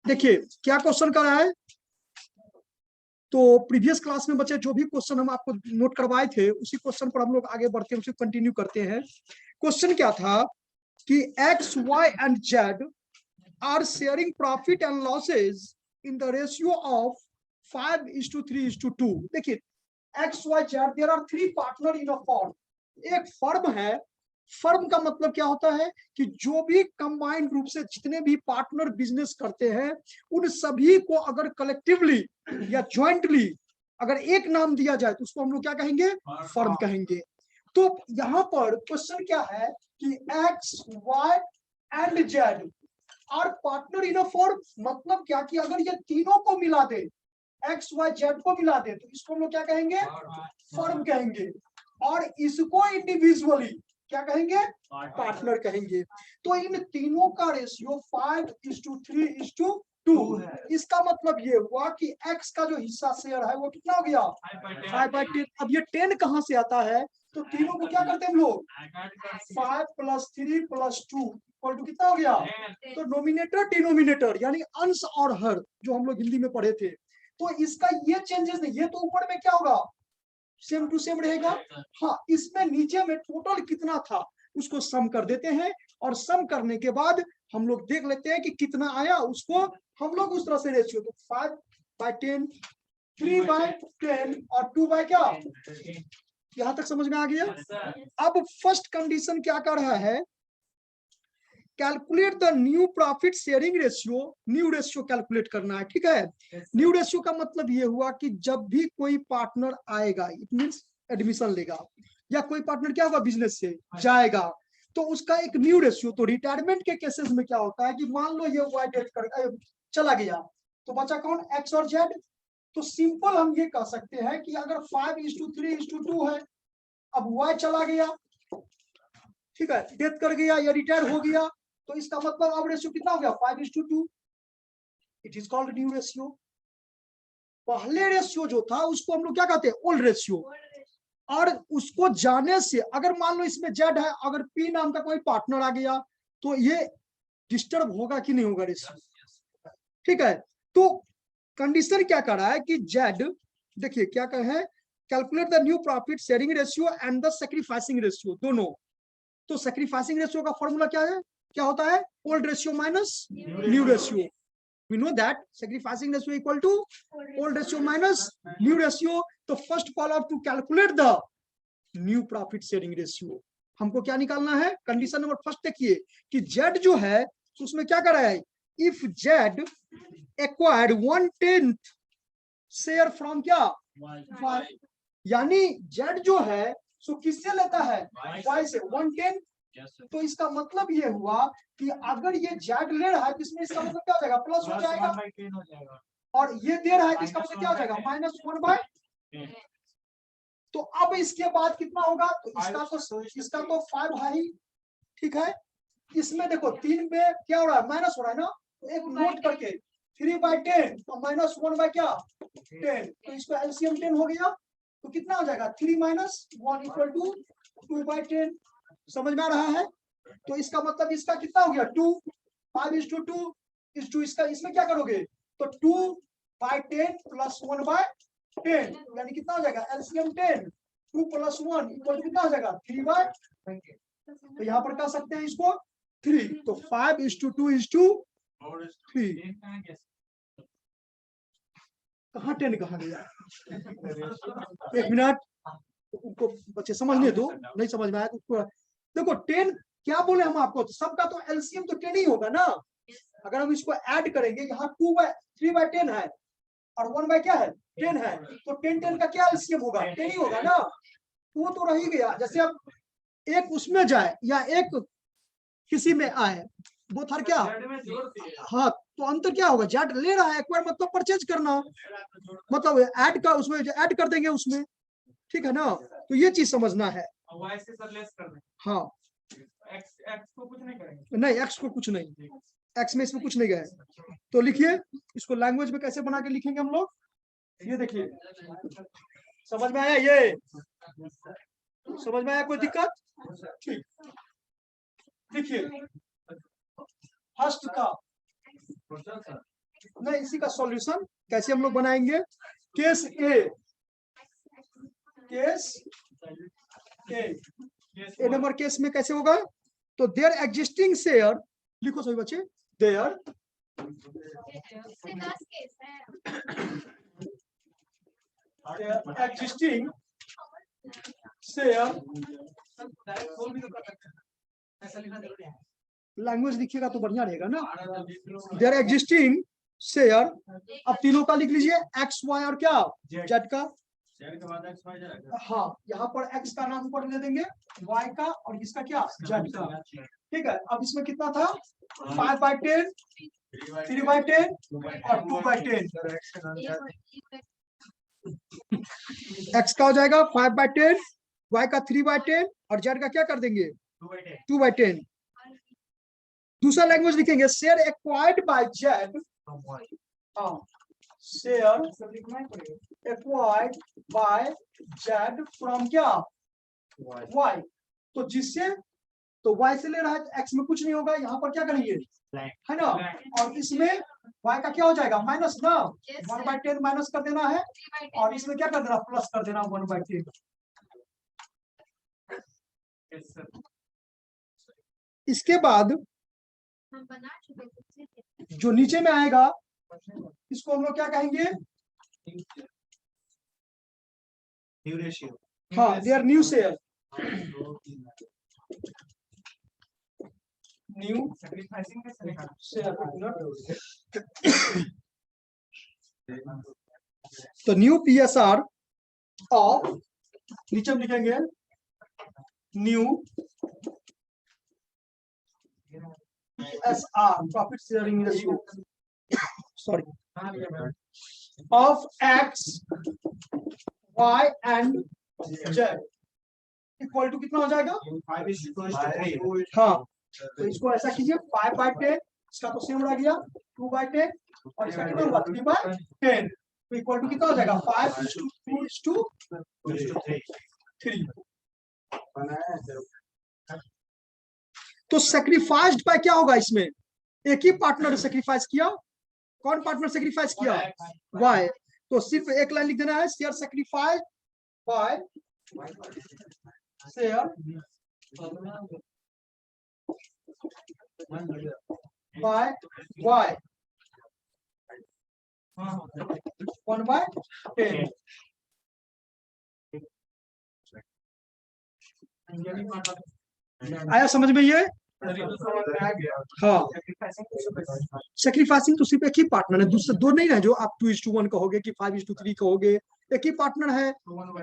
देखिए क्या क्वेश्चन कर रहा है। तो प्रीवियस क्लास में बच्चे जो भी क्वेश्चन हम आपको नोट करवाए थे उसी क्वेश्चन पर हम लोग आगे बढ़ते हैं, उसे कंटिन्यू करते हैं। क्वेश्चन क्या था कि X Y and Z are sharing profit and losses in the ratio of 5:3:2। देखिए X Y Z there are 3 partner in a firm. एक फर्म है, फर्म का मतलब क्या होता है कि जो भी कंबाइंड रूप से जितने भी पार्टनर बिजनेस करते हैं उन सभी को अगर कलेक्टिवली या ज्वाइंटली अगर एक नाम दिया जाए तो उसको हम लोग क्या कहेंगे, फर्म कहेंगे। तो यहाँ पर क्वेश्चन क्या है कि X Y and Z are partner in a firm, मतलब क्या कि अगर ये तीनों को मिला दे, एक्स वाई जेड को मिला दे तो इसको हम लोग क्या कहेंगे, फर्म कहेंगे। और इसको इंडिविजुअली क्या कहेंगे, पार्टनर कहेंगे। तो इन तीनों का रेशियो 5:3:2 है। इसका मतलब ये हुआ कि x का जो हिस्सा शेयर है वो कितना हो गया, 5/10। अब ये 10 कहां से आता है, तो तीनों को क्या करते हैं हम लोग, 5 + 3 + 2 = कितना हो गया। तो नोमिनेटर डिनोमिनेटर यानी अंश और हर जो हम लोग हिंदी में पढ़े थे, तो इसका ये चेंजेस नहीं, ये तो ऊपर में क्या होगा, सेम टू सेम रहेगा। हाँ, इसमें नीचे में टोटल कितना था उसको सम कर देते हैं और सम करने के बाद हम लोग देख लेते हैं कि कितना आया, उसको हम लोग उस तरह से रेशियो, तो 5/10, 3/10 और 2 क्या, यहां तक समझ में आ गया। अब फर्स्ट कंडीशन क्या कर रहा है, calculate the new profit sharing ratio. New ratio calculate करना है, ठीक है। न्यू रेशियो का मतलब ये हुआ कि जब भी कोई पार्टनर आएगा, इट मींस एडमिशन लेगा या कोई पार्टनर क्या होगा बिजनेस से जाएगा, तो उसका एक न्यू रेशियो। तो रिटायरमेंट के केसेस में क्या होता है कि मान लो ये वाई डेट कर चला गया तो बचा कौन, एक्स और जेड। तो सिंपल हम ये कह सकते हैं कि अगर 5:3:2 है, अब वाई चला गया, ठीक है, डेथ कर गया या रिटायर हो गया, तो इसका मतलब अब रेशियो कितना हो गया, 5:2। It is called new ratio. पहले रेशियो जो था उसको हम लोग क्या कहते हैं, ओल्ड रेशियो। और उसको जाने से अगर मान लो इसमें जेड है, अगर पी नाम का कोई पार्टनर आ गया तो ये डिस्टर्ब होगा कि नहीं होगा रेशियो, ठीक है। तो कंडीशन क्या कर रहा है कि जेड, देखिए क्या कर है, calculate the new profit sharing ratio and the sacrificing ratio दोनों। तो सैक्रिफाइसिंग रेशियो का फॉर्मूला क्या है, क्या होता है, old ratio minus new ratio. We know that sacrificing ratio equal to old ratio minus new ratio. तो first follow to calculate the new profit sharing ratio, हमको क्या निकालना है, कंडीशन नंबर फर्स्ट देखिए कि जेड जो है तो उसमें क्या कर रहा है, if Z acquired 1/10 share from क्या, यानी जेड जो है सो किससे लेता है, वाई से 1/10। तो इसका मतलब ये हुआ कि अगर ये जेड ले रहा है तो इसमें इसका मतलब क्या हो जाएगा, प्लस हो जाएगा, और ये दे रहा है तो इसका मतलब क्या हो जाएगा, -1/10। तो अब इसके बाद कितना होगा, तो इसका तो 5 है ही, ठीक है। इसमें देखो 3 में क्या हो रहा है, माइनस हो रहा है ना, तो एक नोट करके 3/10 तो -1 क्या 10, तो इसको एलसीएम 10 हो गया, तो कितना हो जाएगा 3 - 1 = 2/10। समझ में आ रहा है। तो इसका मतलब इसका कितना हो गया 2, 5:2 इसका, इसमें क्या करोगे तो 2/10 + 1/10 यानी कितना हो जाएगा, एलसीएम 10, 2 + 1 = कितना हो जाएगा 3/10। तो यहाँ पर कह सकते हैं इसको 3, तो 5:2:3। कहाँ 10 कहा गया, एक मिनट उनको बच्चे समझने दो, नहीं समझ में आया तो देखो 10 क्या बोले हम आपको, तो सबका तो एलसीएम तो 10 ही होगा ना। अगर हम इसको ऐड करेंगे, यहाँ 3/10 है और 1 क्या है 10 है, तो 10 का क्या एलसीएम होगा, 10 ही होगा ना। वो तो रह ही गया, जैसे अब एक उसमें जाए या एक किसी में आए, वो था क्या, हाँ, तो अंतर क्या होगा, जेड ले रहा है एक्वायर मतलब परचेज करना, मतलब ऐड का उसमें ऐड कर देंगे उसमें, ठीक है ना। तो ये चीज समझना है। हाँ, एक्स को कुछ नहीं करेंगे, नहीं एक्स को कुछ नहीं, एक्स में इसमें कुछ नहीं गए। तो लिखिए इसको लैंग्वेज में कैसे बना के लिखेंगे हम लोग, ये देखिए समझ में आया, ये समझ में आया, कोई दिक्कत, ठीक। देखिए फर्स्ट का नहीं, इसी का सॉल्यूशन कैसे हम लोग बनाएंगे? केस ए नंबर केस में कैसे होगा? तो देयर एग्जिस्टिंग शेयर, लिखो सभी बच्चे, देयर एग्जिस्टिंग शेयर, लैंग्वेज लिखिएगा तो बढ़िया रहेगा ना। देयर एग्जिस्टिंग शेयर, अब तीनों का लिख लीजिए, एक्स वाई और क्या जेड का। हाँ, यहाँ पर एक्स का नाम ऊपर दे देंगे, वाई का और इसका क्या जेड का। ठीक है, अब इसमें कितना था? 5/10, 3/10 और 2/10। एक्स का हो जाएगा 5/10, वाई का 3/10 और जेड का क्या कर देंगे 2/10। दूसरा लैंग्वेज लिखेंगे, share acquired by Z, share acquired by Z from क्या वाई। तो जिससे, तो वाई से ले रहा है, एक्स में कुछ नहीं होगा, यहाँ पर क्या करेंगे है ना, और इसमें वाई का क्या हो जाएगा माइनस ना, 1/10 माइनस कर देना है और इसमें क्या कर देना प्लस कर देना 1/10। इसके बाद जो नीचे में आएगा इसको हम लोग क्या कहेंगे? हाँ, there new share, new share. तो न्यू PSR ऑफ, नीचे हम लिखेंगे new PSR, profit sharing ratio, sorry, of X Y and Z equal to कितना हो जाएगा? हाँ, तो इसको ऐसा कीजिए 5/10, इसका तो सेम रह गया 2/10 और इसका कितना होगा 3/10, तो इक्वल टू कितना हो जाएगा 5:2:3। तो सेक्रीफाइस्ड बाय क्या होगा इसमें? एक ही पार्टनर सेक्रीफाइस किया। कौन पार्टनर सेक्रीफाइस किया? वाई। तो सिर्फ एक लाइन लिख देना है, share sacrifice by share by Y 1/10। आया समझ में ये? हाँ, सेक्रीफाइसिंग तो सिर्फ एक ही पार्टनर है, दूसरे दो नहीं है जो आप 2:1 कहोगे कि 5:3 कहोगे, एक ही पार्टनर है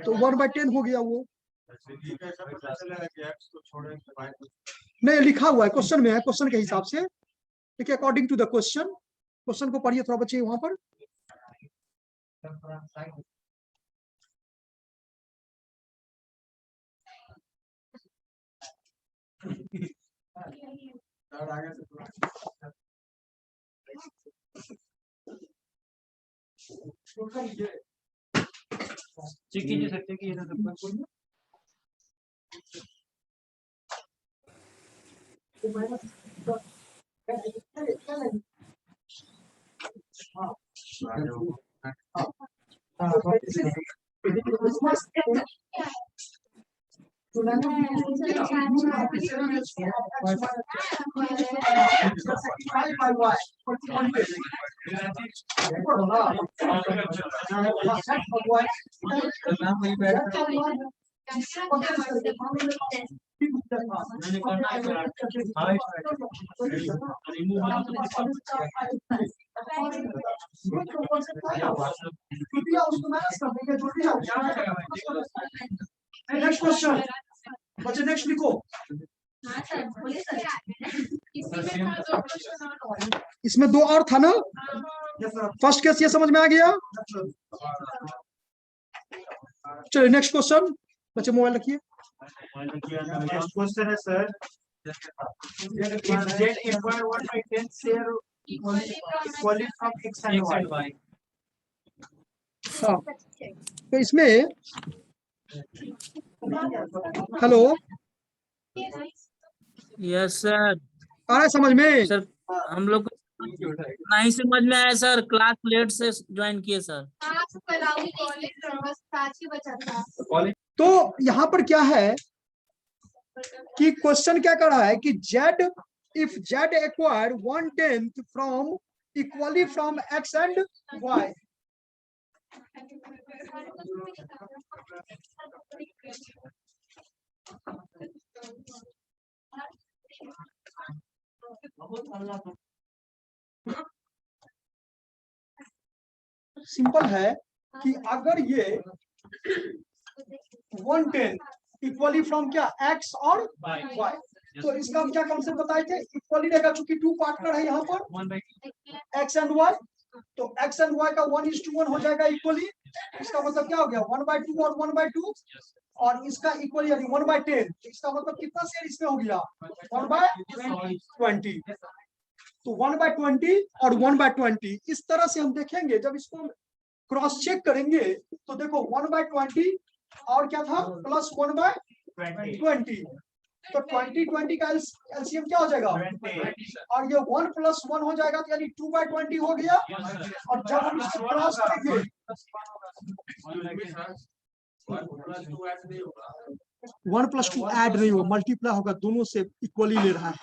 तो 1/10 हो गया वो। नहीं, लिखा हुआ है क्वेश्चन में, है क्वेश्चन के हिसाब से। देखिए, according to the question, question को पढ़िए थोड़ा बच्चे वहां पर। चेक कीजिए सर, चेक कीजिए सर। नेक्स्ट क्वेश्चन बच्चे, नेक्स्ट लिखो। इसमें दो और था ना, फर्स्ट केस ये समझ में आ गया। चलिए नेक्स्ट क्वेश्चन, बच्चे मोबाइल रखिए। नेक्स्ट क्वेश्चन है sir, Z acquire 1/10 share equally from X and Y. हाँ, तो इसमें हेलो, यस सर। आ रहा है समझ में? सर हम लोग नहीं समझ में आया सर, क्लास लेट से ज्वाइन किए सर। तो यहाँ पर क्या है कि क्वेश्चन क्या कर रहा है कि Z, if Z acquire 1/10 from equally from X and Y, simple है कि अगर ये 1/10 इक्वली फ्रॉम क्या एक्स और वाई, तो इसका हम क्या कॉन्सेप्ट बताए थे, इक्वली रहेगा, चूंकि टू पार्टनर है यहाँ पर एक्स एंड वाई, तो एक्स एंड वाई का 1:1 हो जाएगा इक्वली। इसका मतलब क्या हो गया 1/2 और 1/2, और इसका इक्वली यानी 1/10, इसका मतलब कितना शेयर इसमें हो गया 1/20। तो 1/20 और 1/20 इस तरह से हम देखेंगे, जब इसको क्रॉस चेक करेंगे तो देखो 1/20 और क्या था प्लस 1/20, तो 20 का एलसीएम क्या हो जाएगा, और ये 1 + 1 हो जाएगा, तो यानी 2/20 हो गया। और जब हम इसको क्रॉस करेंगे 1 + 2 ऐड नहीं होगा, मल्टीप्लाई होगा, दोनों से इक्वली ले रहा है।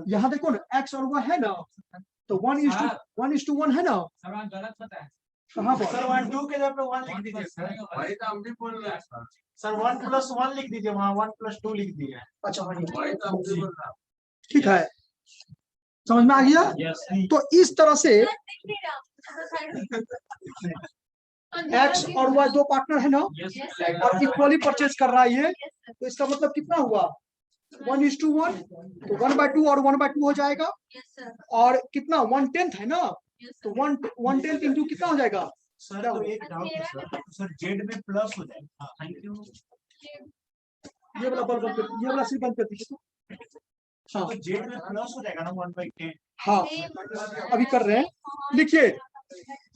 यहाँ देखो ना एक्स और वाई है ना, तो 1:1 है ना, कहाँ पर सर 1 2 के जगह पे 1 लिख दीजिए सर। भाई तो हम भी बोल रहे हैं सर। सर 1 + 1 लिख दीजिए, वहाँ 1 + 2 लिख दिए। अच्छा भाई तो हम भी बोल रहे हैं। ठीक है, समझ में आ गया। तो इस तरह से एक्स और वाई दो पार्टनर है ना, और इक्वली परचेज कर रहा है ये, तो इसका मतलब कितना हुआ 1:1, तो 1/2 और 1/2 हो जाएगा, और कितना 1/10 है ना, तो 1/10 इंटू कितना हो जाएगा। सर तो एक डाउट है सर जेड में प्लस हो जाएगा। Thank you. ये वाला बल्ब बंद कर, ये वाला सिर्फ बंद कर दीजिए। हाँ तो जेड में प्लस हो जाएगा ना 1/10। हाँ अभी कर रहे हैं, लिखिए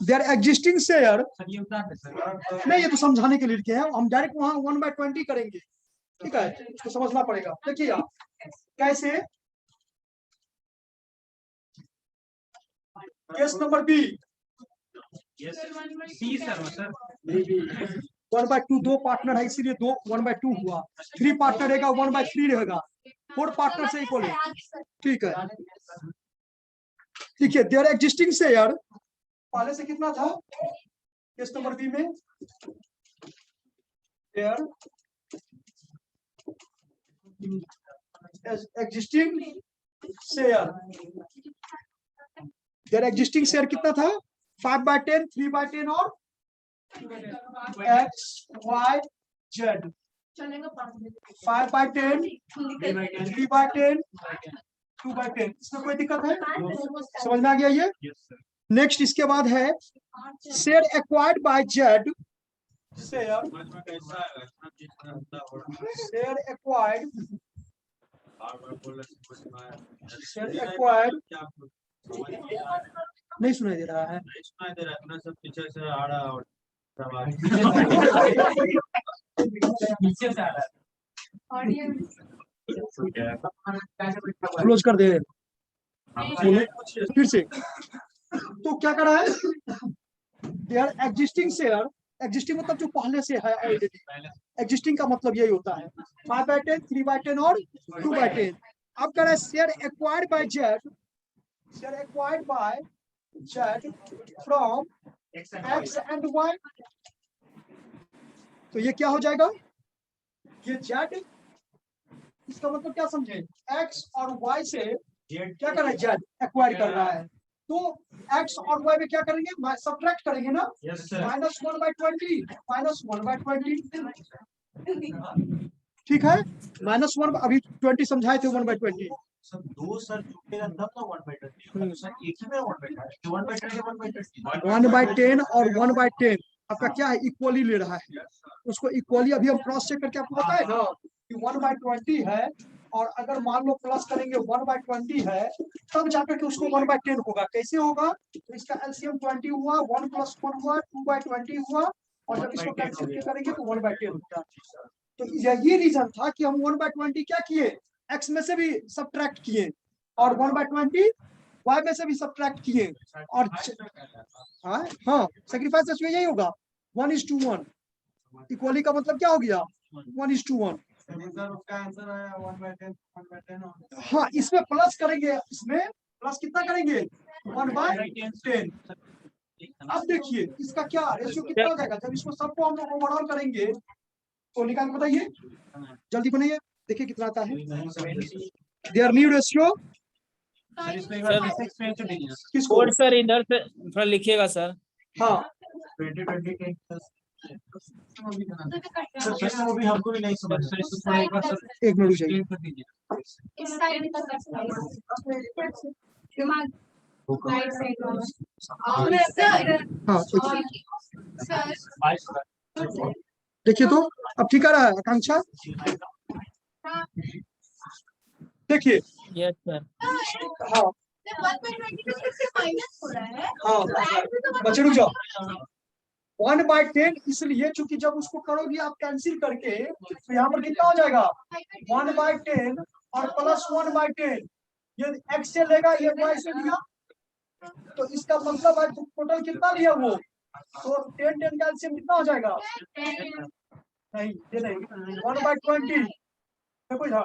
देयर एग्जिस्टिंग शेयर, सर ये उतार दे सर। नहीं ये तो समझाने के लिए लिखे हैं, हम डायरेक्ट वहां 1/20 करेंगे, ठीक है, इसको समझना पड़ेगा। देखिए आप कैसे, केस नंबर बी, सी सर 1/2 दो पार्टनर है इसीलिए 1/2 हुआ, 3 पार्टनर रहेगा 1/3 रहेगा, 4 पार्टनर से इक्वल है, ठीक है। देखिए देयर एग्जिस्टिंग शेयर पहले से कितना था केस नंबर बी में, their existing share, their existing share कितना था 5/10, 3/10 और x y z, 5/10, 3/10, 2/10, इसमें कोई दिक्कत है, समझ में आ गया ये। नेक्स्ट इसके बाद है share acquired by Z, share acquired, share acquired नहीं सुनाई दे रहा है, सब पीछे से आ रहा और नीचे से आ रहा है। क्लोज कर दे फिर से। तो क्या कर रहा है देयर एग्जिस्टिंग शेयर, एग्जिस्टिंग मतलब जो पहले से है ऑलरेडी, एग्जिस्टिंग का मतलब यही होता है 5/10, 3/10 और 2/10। अब कह रहा है share acquired by Z, share acquired by Z from X and Y, तो ये क्या हो जाएगा, ये जेड, इसका मतलब क्या समझे, एक्स और वाई से क्या कर रहा है जेड एक्वायर कर रहा है, तो एक्स और वाई में क्या करेंगे सब्ट्रैक्ट करेंगे ना, -1/20 -1/20, ठीक है, -1 अभी 20 समझाए थे 1/20। सर दो सर जुड़ेगा तब तो 1/20, सर एक ही में 1/20, 1/10 और 1/10 आपका क्या है इक्वली ले रहा है, उसको इक्वली अभी हम क्रॉस चेक करके आपको बताए ना कि 1/20 है, और अगर मान लो प्लस करेंगे 1/20 है, तब जाकर के उसको 1/10 होगा। कैसे होगा, तो इसका एलसीएम 20 हुआ, 1 + 1 हुआ, 2/20 हुआ, और जब इसको कैंसिल करेंगे तो 1/10 होगा। तो यही रीजन था कि हम 1/20 क्या किए x में से भी सब्ट्रैक्ट किए और 1/20 y में से भी सब्ट्रैक्ट किए और हाँ सेक्रीफाइस रेशियो यही होगा 1:1। इक्वली का मतलब क्या हो गया 1:1। सर उसका आंसर आया 1/10 हाँ इसमें प्लस करेंगे, इसमें प्लस कितना करेंगे 1/10। अब देखिए इसका क्या रेशियो कितना हो जाएगा जब इसको सबको हम लोग ओवरऑल करेंगे तो निकाल के बताइए, जल्दी बनाइए, देखिए कितना आता है। देयर न्यू रेशियो सर इसमें एक बार फिर से एक्सप्लेन कर दीजिए किसको, कोड सर इधर से थोड़ा लिखिएगा सर। हाँ 2020 के सर वो भी हमको भी नहीं समझ सर इसको थोड़ा एक बार सर एक मिनट रुक एक्सप्लेन कर दीजिए। इस साइड दिमाग राइट साइड और सर हाँ सर देखिए तो अब ठीक आ रहा है आकांक्षा, देखिए यस सर। हाँ 1/20 माइनस हो रहा है। हाँ बच्चे रुक जाओ 1/10 इसलिए चूंकि जब उसको करोगे आप कैंसिल करके तो यहाँ पर कितना हो जाएगा 1/10 और प्लस 1/10, ये x से लेगा ये y से लिया तो इसका मतलब है टोटल कितना लिया वो, तो 10 का एलसीएम कितना हो जाएगा, नहीं ये नहीं 1/20 देखो इधर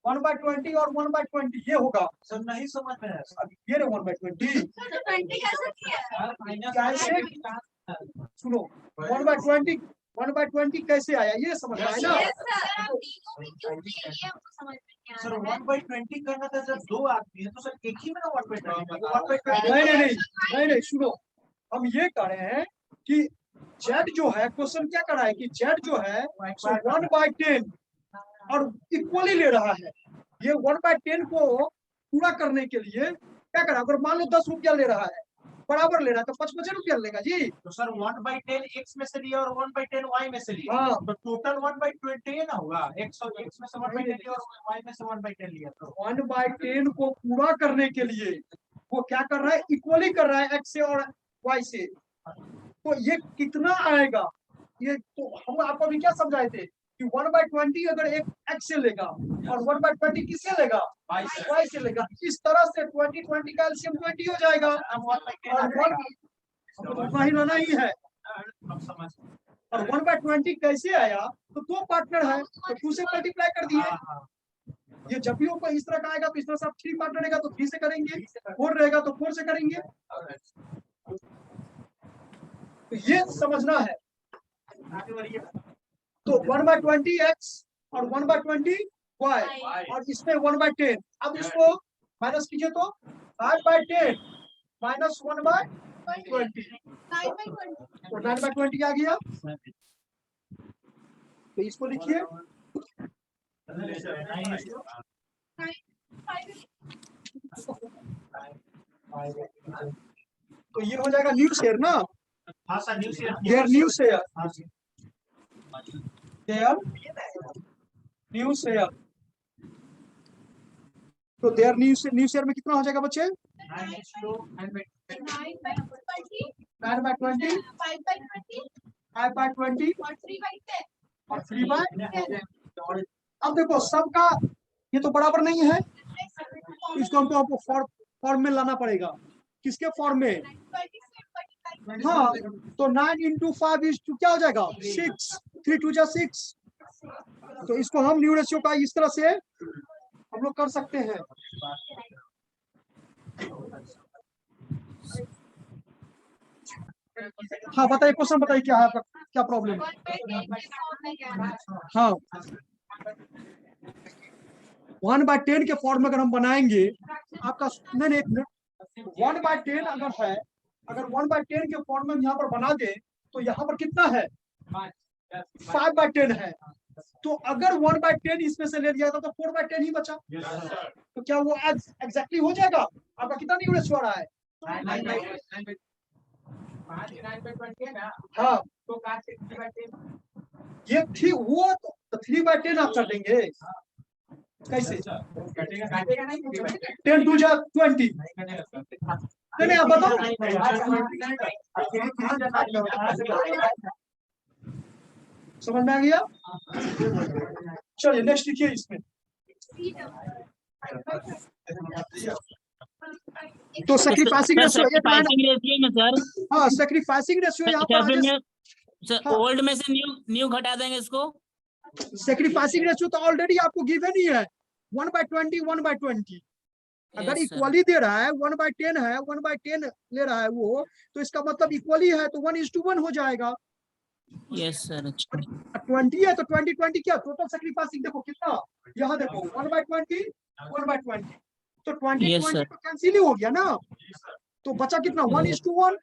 1/20 और 1/20 ये होगा सर नहीं समझ में आया अब ये ना 1/20 कैसे, सुनो 1/20 कैसे आया ये समझ में आया ना। सर 1/20 करना था जब दो आदमी है तो सर एक ही में ना 1/20 नहीं सुनो, हम ये कह रहे हैं कि जेड जो है क्वेश्चन क्या कर रहा है कि जेड जो है 1/10 और इक्वली ले रहा है, ये 1/10 को पूरा करने के लिए क्या करा, अगर मान लो 10 रुपया ले रहा है बराबर ले रहा है तो 55 रुपया लेगा जी। तो सर 1/10 x में से लिया और 1/10 y में से लिया, हाँ तो टोटल 1/20 ना होगा, x और x में से 1/10 लिया और y में से 1/10 लिया तो 1/10 को पूरा करने के लिए वो क्या कर रहा है, इक्वली कर रहा है x से और y से, तो ये कितना आएगा, ये तो हम आपको अभी क्या समझाए थे कि 1/20 अगर एक x से लेगा और 1/20 किससे लेगा y से लेगा, इस तरह से 20 का एलसीएम 20 हो जाएगा और 1 उतना ही रहना ही है। और 1/20 कैसे आया, तो दो पार्टनर है तो 2 से मल्टीप्लाई कर दिए, ये जब भी ऊपर इस तरह का आएगा तो इस तरह से आप 3 पार्टनर रहेगा तो 3 से करेंगे, 4 रहेगा तो 4 से करेंगे, तो ये समझना है। तो 1/20 x और 1/20 y और इसमें 1/10, अब इसको माइनस कीजिए तो 5/10 माइनस 1/20 तो 9/20 आ गया, तो इसको लिखिए तो ये हो जाएगा न्यू शेयर ना, हाँ sir new share their new share, हाँ जी देयर न्यू शेयर, तो देयर न्यू शेयर में कितना हो जाएगा बच्चे 9/20 5/20 और 3/10। अब देखो सबका ये तो बराबर नहीं है, इसको हमको आपको फॉर्म में लाना पड़ेगा, किसके फॉर्म में, हाँ तो 9 into 5 is to क्या हो जाएगा 6, 3 2 जा 6, तो इसको हम न्यू रेशियो का इस तरह से हम लोग कर सकते हैं। हाँ बताइए क्वेश्चन बताइए क्या है आपका, क्या प्रॉब्लम है। हाँ 1/10 के फॉर्म में अगर हम बनाएंगे आपका, नहीं एक मिनट, 1/10 अगर है, अगर 1/10 के फॉर्म में यहाँ पर बना दे तो यहाँ पर कितना है 5/10 है, तो अगर 1/10 इसमें से ले लिया था तो 4/10 ही बचा, तो क्या वो एग्जैक्टली हो जाएगा, आपका कितना न्यू रेशियो आ रहा है, हाँ ये थी वो तो 3/10 आप कर देंगे कैसे, 10 2 जा 20, नहीं आप बताओ, समझ में आ गया, चलिए नेक्स्ट लिखिए इसमें तो सैक्रिफाइसिंग रेशियो एक लाइन, सैक्रिफाइसिंग रेशियो में सर, हाँ सैक्रिफाइसिंग रेशियो यहाँ पर कैसे आ में सर हाँ। ओल्ड में से न्यू घटा देंगे इसको। सैक्रिफाइसिंग रेशियो तो ऑलरेडी आपको गिवन ही है 1/20 1/20। अगर Yes, sir. इक्वली दे रहा है 1/10 है 1/10 ले रहा है वो, तो इसका मतलब इक्वली है तो 1:1 हो जाएगा। Yes sir. 20 है तो 20 क्या टोटल सैक्रिफाइसिंग देखो कितना, यहाँ देखो 1/20 1/20, तो 20 Yes, 20 sir. तो कैंसिल ही हो गया ना, तो बचा कितना 1:1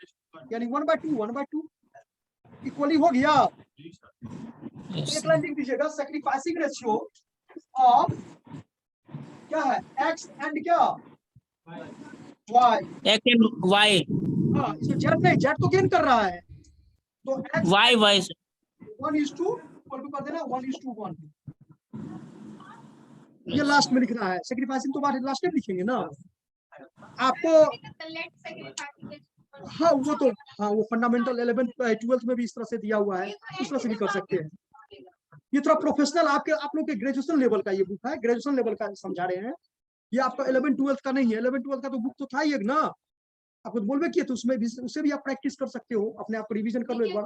यानी 1/2 इक्वली हो गया। Yes, एक sir. लाइन लिख दीजिएगा सैक्रिफाइसिंग रेशियो ऑफ क्या है एक्स एंड क्या वाई। X and Y, हाँ इसमें जेड नहीं, जेड तो गेन कर रहा है, तो एक्स Y sir. 1:2 कर देना 1:1। ये लास्ट में लिखना है, सैक्रिफाइसिंग तो बाद लास्ट में लिखेंगे ना आपको। हाँ वो तो हाँ वो फंडामेंटल 11th 12th में भी इस तरह से दिया हुआ है, उस तरह से भी कर सकते हैं। ये थोड़ा प्रोफेशनल आप लोग के ग्रेजुएशन लेवल का ये बुक है, ग्रेजुएशन लेवल का समझा रहे हैं। ये आपका 11th 12th का नहीं है, 11th 12th का तो बुक तो था ही एक ना, आपको बोलबे किए तो उसमें भी उससे भी आप प्रैक्टिस कर सकते हो, अपने आप को रिवीजन कर लो एक बार।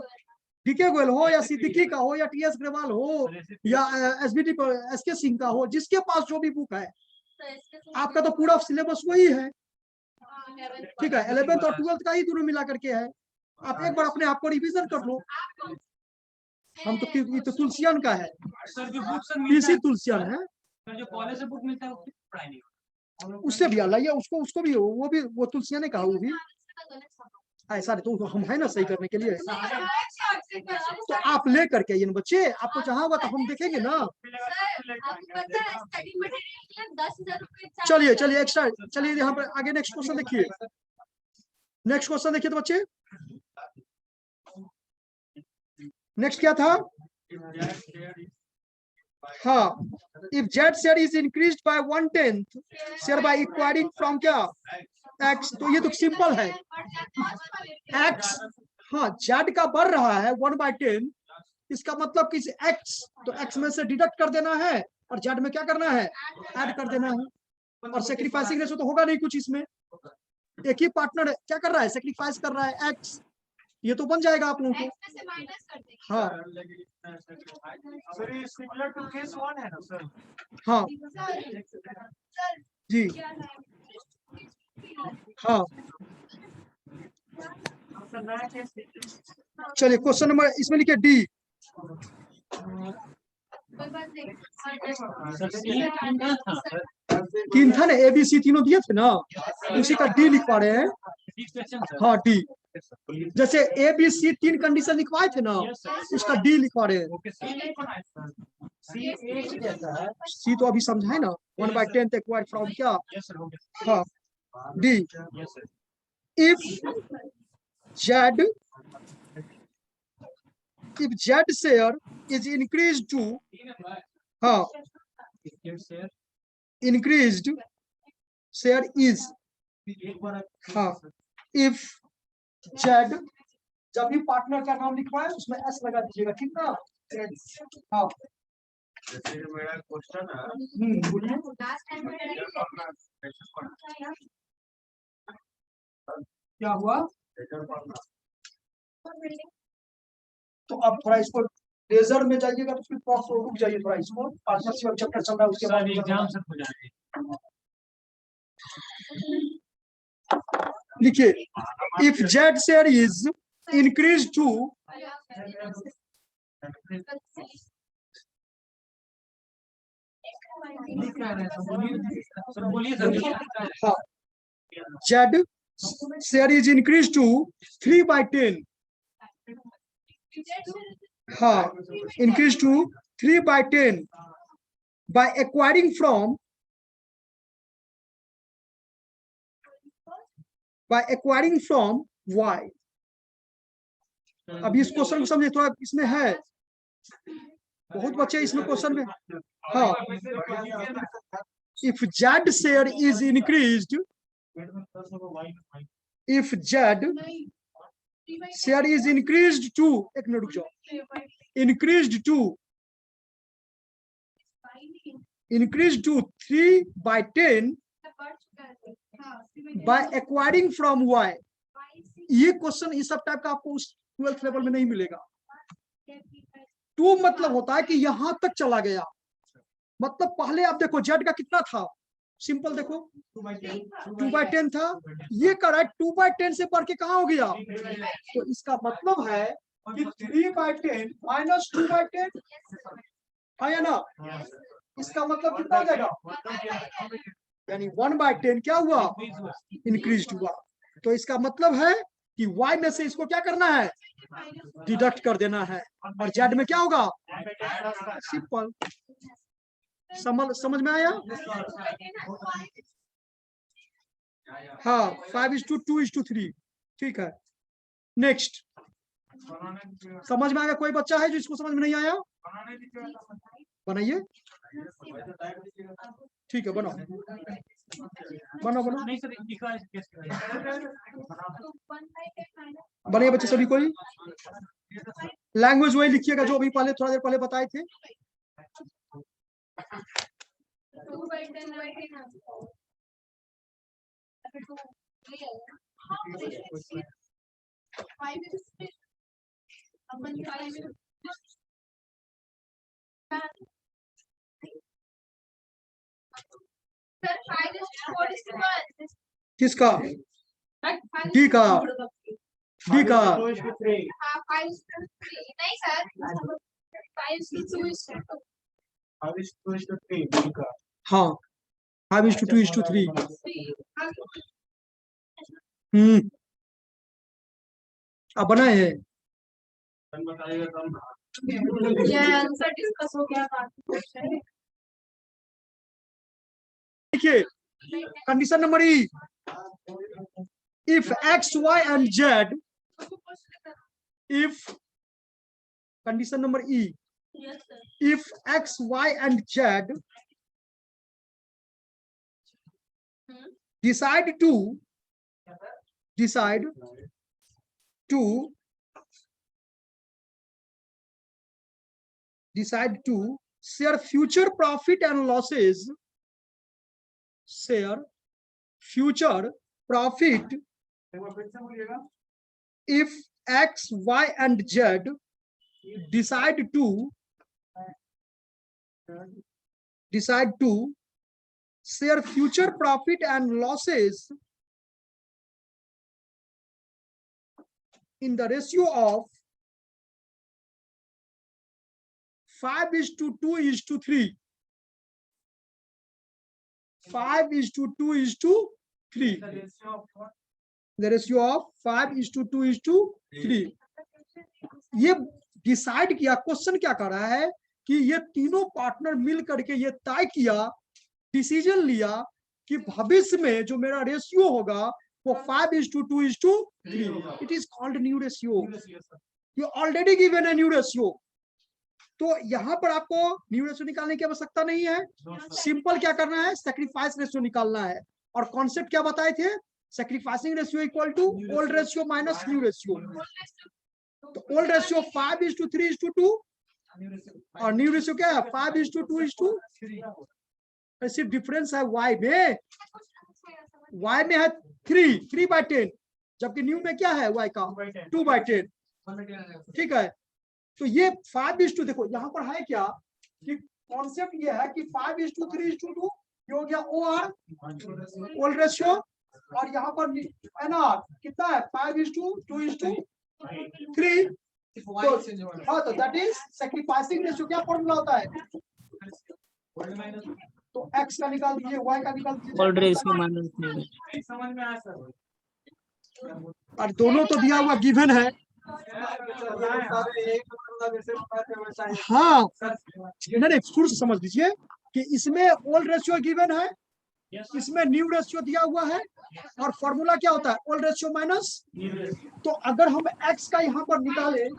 डीके गोयल हो या सिद्दीकी का हो या टीएस ग्रेवाल हो या एसबीटी एसके सिंह का हो, जिसके पास जो भी बुक है, आपका तो पूरा सिलेबस वही है, ठीक है 11th और 12th का ही दोनों मिला करके है। आप एक बार अपने आप को रिवीजन कर लो। हम तो ये तो तुलसियन का है सर जो बुक सर पीसी तुलसियन है, सर जो कॉलेज से बुक मिलता है उसकी पढ़ाई नहीं होती। उससे भी अलग है, उसको भी वो तुलसियन का वो भी ऐसा तो हम है ना सही करने के लिए। तो आप ले करके ये बच्चे आपको चाहा होगा तो हम देखेंगे ना। चलिए चलिए एक्स्ट्रा, चलिए यहाँ पर आगे नेक्स्ट क्वेश्चन देखिए, नेक्स्ट क्वेश्चन देखिए तो बच्चे नेक्स्ट क्या था। हाँ if Z share is increased by 1/10 share by acquiring from क्या एक्स, तो ये तो सिंपल है एक्स, हाँ जेड का बढ़ रहा है 1/10, इसका मतलब कि एक्स तो एक्स में से डिडक्ट कर देना है और जेड में क्या करना है ऐड कर देना है। और सैक्रिफाइसिंग रेशो तो होगा नहीं कुछ इसमें, एक ही पार्टनर क्या कर रहा है सैक्रिफाइस कर रहा है एक्स, ये तो बन जाएगा आप लोगों को। हाँ सर ये सिमिलर टू केस 1 है ना सर। हाँ जी हाँ चलिए क्वेश्चन नंबर इसमें लिखिए डी। तीन था ना ए बी सी तीनों दिए थे ना, उसी का डी लिखवा रहे हैं। हाँ डी, जैसे ए बी सी 3 कंडीशन लिखवाए थे ना, उसका डी लिखवा रहे हैं। सी तो अभी समझाए ना 1/10 एक्वायर्ड फ्रॉम क्या, हाँ D if Z share is increased to हाँ increased share is हाँ if Z, जब भी पार्टनर का नाम लिखवाए उसमें एस लगा दीजिएगा, ठीक ना। हाँ मेरा क्वेश्चन है बोलिए क्या हुआ। तो आप थोड़ा इसको लेजर में जाइएगा तो फिर रुक जाइए थोड़ा, इसको पार्टनरशिप चैप्टर चल रहा है उसके बाद एग्जाम से हो जाएगी। लिखिए if Z share is increase to Z share is increase to 3/10 हाँ increase to 3/10 by acquiring from y। अब इस क्वेश्चन को समझे थोड़ा, इसमें है बहुत बच्चे इसमें क्वेश्चन में। हाँ if z share is increased, if z share is increased to एक मिनट रुक जाओ, increased to increase to 3/10 by acquiring from y। ये क्वेश्चन इस सब टाइप का आपको उस 12th लेवल में नहीं मिलेगा। 2 मतलब होता है कि यहां तक चला गया, मतलब पहले आप देखो z का कितना था, सिंपल देखो 2/10 था, ये कर रहा है 2/10 से बढ़ के कहाँ हो गया, तो इसका मतलब है कि 3/10 माइनस 2/10 है या ना, इसका मतलब कितना हो जाएगा, यानी 1/10 क्या हुआ, इंक्रीज हुआ। तो इसका मतलब है कि y में से इसको क्या करना है, डिडक्ट कर देना है, और z में क्या होगा, सिंपल। समझ में आया। हाँ 5:2:3 ठीक है। नेक्स्ट समझ में आया, कोई बच्चा है जो इसको समझ में नहीं आया, बनाइए, ठीक है बनाओ बनाओ बनाओ नहीं सर लिखा है कैसे बनाइए बच्चे सभी कोई, लैंग्वेज वही लिखिएगा जो अभी पहले थोड़ा देर पहले बताए थे। किसका, डी का, डी का, नहीं सर 5:2:3 हाँ 5:2:3। अब बनाए हैं, ये आंसर डिस्कस हो गया था। देखिए condition number E, if x y and z, if condition number E, if x y and z decide to share future profit and losses, share future profit if x y and z decide to share future profit and losses in the ratio of 5:2:3, 5:2:3, the ratio of 5:2:3। ये decide किया, question क्या कर रहा है कि ये तीनों partner मिल करके ये तय किया, डिसीजन लिया कि भविष्य में जो मेरा रेशियो होगा वो 5:2:3, it is called new ratio. You already given है न्यू रेशियो, तो यहाँ पर आपको न्यू रेशियो निकालने की आवश्यकता नहीं है, सिंपल क्या करना है, सैक्रिफाइस रेशियो निकालना है। और कॉन्सेप्ट क्या बताए थे, sacrificing ratio equal to old ratio minus new ratio. तो ओल्ड रेशियो 5:3:2 और न्यू रेशियो क्या है 5:2:3। सिर्फ डिफरेंस है y में, y में है 3/10, जबकि न्यू में क्या है y का 2/10, ठीक है। तो ये 5:2, देखो यहाँ पर है क्या कि कॉन्सेप्ट ये है कि 5:3:2 ये हो गया OR ओल्ड रेशियो, और यहाँ पर NR कितना है 5:2:3। हाँ तो दैट इज सैक्रिफाइसिंग रेशियो। क्या फॉर्मूला होता है, तो x का निकाल दीजिए, y का निकाल दीजिए, ओल्ड रेशियो माइनस समझ में आया सर। और दोनों तो दिया हुआ गिवन है। हाँ नहीं फुल से समझ लीजिए कि इसमें ओल्ड रेशियो गिवन है, इसमें न्यू रेशियो दिया हुआ है, और फॉर्मूला क्या होता है ओल्ड रेशियो माइनस। तो अगर हम x का यहाँ पर निकालें,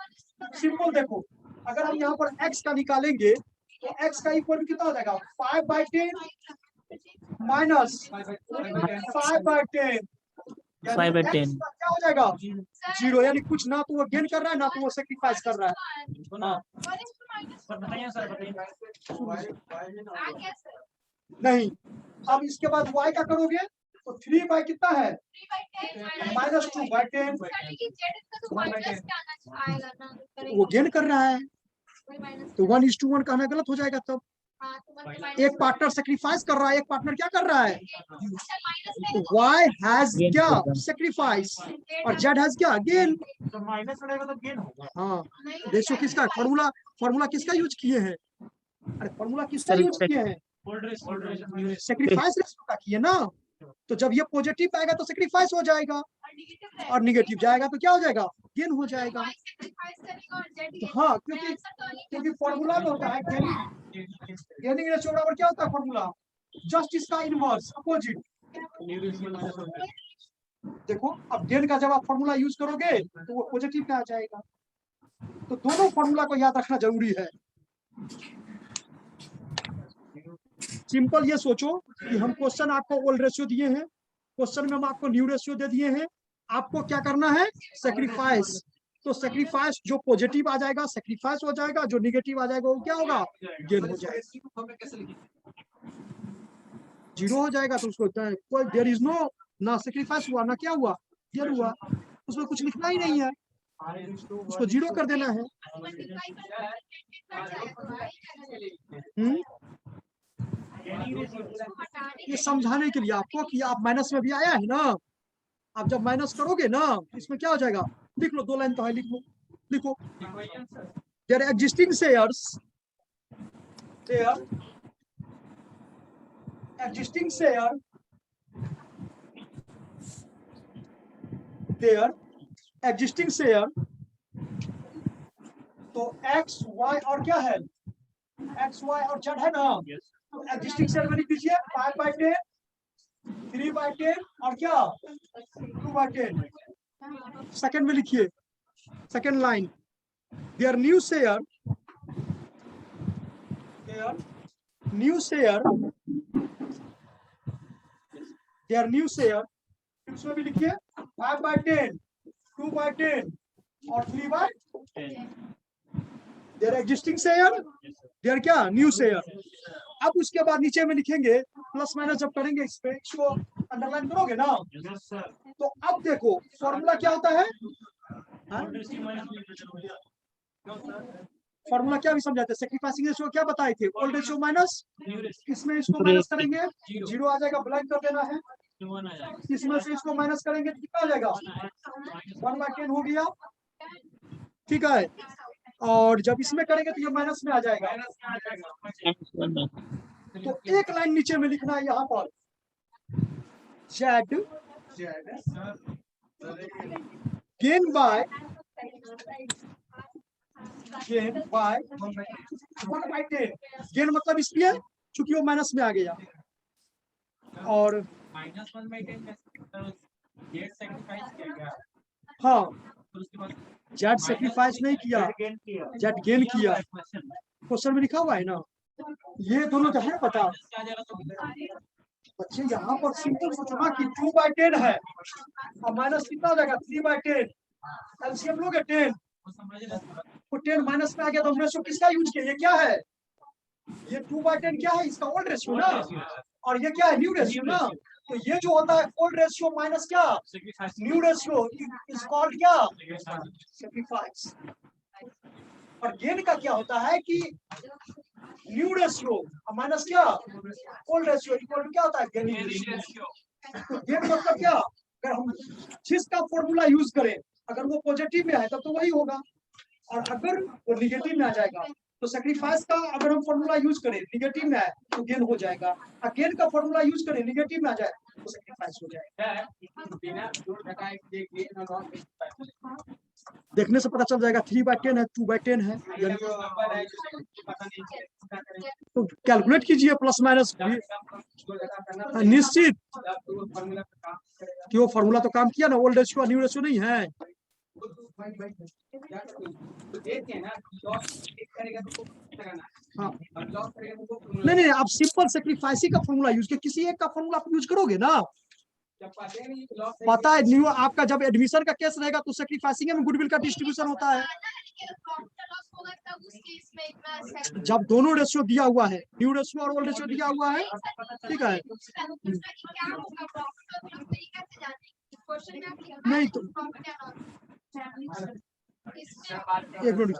सिंपल देखो, अगर हम यहाँ पर x का निकालेंगे तो x का इक्वल कितना हो जाएगा 5/10 माइनस 5/10 यानी 5/10 X का क्या हो जाएगा 0, यानी कुछ ना तो वो गेन कर रहा है ना तो वो सेक्रीफाइस कर रहा है। हाँ, सर बताइए सर बताइए नहीं, अब इसके बाद y का करोगे तो 3 कितना है -2/10, वो गेन कर रहा है तो 1:1 कहना गलत हो जाएगा। तब एक पार्टनर सेक्रीफाइस कर रहा है, एक पार्टनर क्या कर रहा है, y हैज Gain क्या कर रहा है। सेक्रीफाइस और z हैज क्या गेन। तो माइनस बढ़ेगा तो गेन होगा। हाँ, रेशियो किसका फॉर्मूला किसका यूज किए हैं, अरे फॉर्मूला किसका सर, यूज किए हैं, सेक्रीफाइस रेशियो का किए ना। तो जब ये पॉजिटिव आएगा तो सेक्रीफाइस हो जाएगा और निगेटिव जाएगा तो क्या हो जाएगा गेन हो जाएगा। तो हाँ, क्योंकि फॉर्मूला में होता है गेनिंग रेशियो बराबर क्या होता है फॉर्मूला, जस्ट इसका इनवर्स अपोजिट। देखो अब गेन का जब आप फॉर्मूला यूज करोगे तो वो पॉजिटिव में आ जाएगा। तो दोनों फॉर्मूला को याद रखना जरूरी है। सिंपल ये सोचो कि हम क्वेश्चन आपको ओल्ड रेशियो दिए हैं, क्वेश्चन में हम आपको न्यू रेशियो दे दिए हैं, आपको क्या करना है सेक्रीफाइस। तो सेक्रीफाइस जो पॉजिटिव आ जाएगा सेक्रीफाइस हो जाएगा, जो निगेटिव आ जाएगा वो क्या होगा गेन हो जाएगा, 0 हो जाएगा। तो उसको कोई देयर इज नो ना सेक्रीफाइस हुआ ना क्या हुआ गेन हुआ, उसमें कुछ लिखना ही नहीं है, उसको 0 कर देना है। ये समझाने के लिए आपको कि आप माइनस में भी आया है ना, आप जब माइनस करोगे ना इसमें क्या हो जाएगा, लिख लो 2 लाइन तो है, लिख लो, लिखो their existing shares, their existing share, their existing share. तो x y और क्या है x y और z है ना, तो एग्जिस्टिंग शेयर में लिख दीजिए 5/10, 3/10 और क्या 2/10। सेकंड में लिखिए, second line there new share, there new share, there new share, उसमें भी लिखिए 5/10, 2/10 और 3/10। देयर एग्जिस्टिंग शेयर, देयर क्या न्यू शेयर। अब उसके बाद नीचे में लिखेंगे प्लस माइनस जब करेंगे इस पे इसको अंडरलाइन करोगे ना, तो अब देखो फॉर्मूला क्या होता है, फॉर्मूला क्या भी समझाते हैं, सेक्रीफाइसिंग रेशियो क्या बताए थे, ओल्ड रेशियो माइनस, इसमें इसको माइनस करेंगे 0 आ जाएगा, ब्लैंक कर देना है, इसमें से इसको माइनस करेंगे तो कितना आ जाएगा 1/10 हो गया, ठीक है। और जब इसमें करेंगे तो ये माइनस में आ जाएगा। तो एक लाइन नीचे में लिखना है यहाँ पर z गेन बाय 1/10, गेन मतलब इसलिए चूंकि वो माइनस में आ गया, और हाँ जेड सेक्रीफाइस नहीं किया, जेड गेन किया, क्वेश्चन में लिखा हुआ है ना, ये दोनों जो है बता बच्चे यहाँ पर सिंपल सोचो ना कि 2/10 है और माइनस कितना हो जाएगा 3/10, एलसीएम लोगे 10, तो 10 माइनस में आ गया तो रेशियो किसका यूज किया, ये क्या है, ये 2/10 क्या है, इसका ओल्ड रेशियो ना, और ये क्या है न्यू रेशियो ना। तो ये जो होता है ओल्ड रेशियो माइनस क्या न्यू रेशियो इज कॉल्ड क्या सेक्रीफाइस। और गेन का क्या होता है कि न्यू रेशियो माइनस क्या ओल्ड रेशियो इक्वल टू क्या होता है गेनिंग रेशियो। गेन मतलब क्या, अगर हम जिसका फॉर्मूला यूज करें अगर वो पॉजिटिव में है तब तो वही होगा, और अगर वो निगेटिव में आ जाएगा तो सेक्रीफाइस का अगर हम फॉर्मूला यूज करें निगेटिव में आए तो गेन हो जाएगा, और गेन का फॉर्मूला यूज करें निगेटिव में आ जाए तो सेक्रीफाइस हो जाएगा। देखने से पता चल जाएगा 3/10 है 2/10 है, तो कैलकुलेट कीजिए प्लस माइनस निश्चित कि वो फॉर्मूला तो काम किया ना, ओल्ड रेशियो न्यू रेशियो नहीं है। हाँ नहीं आप सिंपल सेक्रीफाइस का फॉर्मूला यूज किया, किसी एक का फॉर्मूला आप यूज करोगे ना, पता है न्यू आपका जब एडमिशन का केस रहेगा तो सेक्रीफाइसिंग में गुडविल का डिस्ट्रीब्यूशन होता है। जब दोनों रेशियो दिया हुआ है, न्यू रेशियो और ओल्ड रेशियो दिया हुआ है, ठीक है। नहीं तो एक मिनट